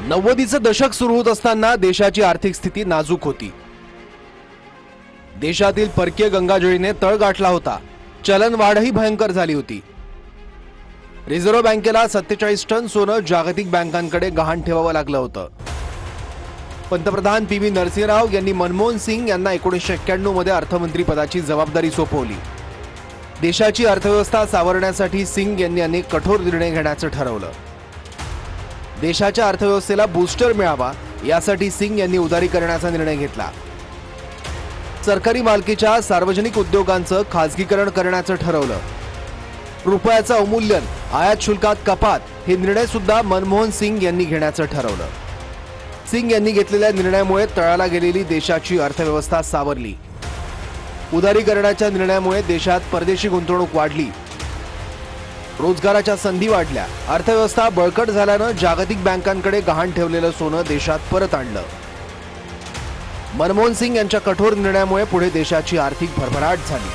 90चं दशक सुरू होत असताना देशाची आर्थिक स्थिती नाजूक होती। देशातील परकीय गंगाजळीने तळ गाठला होता। चलन वाढही भयंकर झाली होती। रिझर्व्ह बँकेला 47 टन सोनं जागतिक बँकांकडे गहाण ठेवावं लागलं होतं। पंतप्रधान पी.व्ही. नरसिंहराव यांनी मनमोहन सिंग यांना 1991 मध्ये अर्थमंत्री पदाची जबाबदारी सोपवली। देशाची अर्थव्यवस्था सावरण्यासाठी सिंग यांनी अनेक कठोर निर्णय घेण्याचं ठरवलं। देशाच्या अर्थव्यवस्थेला बूस्टर मिळावा यासाठी सिंग यांनी उदारीकरणाचा निर्णय घेतला। सरकारी मालकीच्या सार्वजनिक उद्योगांचं खासगीकरण करण्याचं ठरवलं। रुपयाचं अवमूल्यन, आयात शुल्कात कपात हे निर्णय सुद्धा मनमोहन सिंग यांनी घेण्याचं ठरवलं। सिंग यांनी घेतलेल्या निर्णयामुळे तळाला गेलेली देशाची अर्थव्यवस्था सावरली। उदारीकरणाच्या निर्णयामुळे देशात परदेशी गुंतवणूक वाढली। रोजगाराच्या संधी वाढल्या। अर्थव्यवस्था बळकट झाल्यानं जागतिक बँकांकडे गहाण ठेवलेलं सोनं देशात परत आणलं। मनमोहन सिंग यांच्या कठोर निर्णयामुळे पुढे देशाची आर्थिक भरभराट झाली।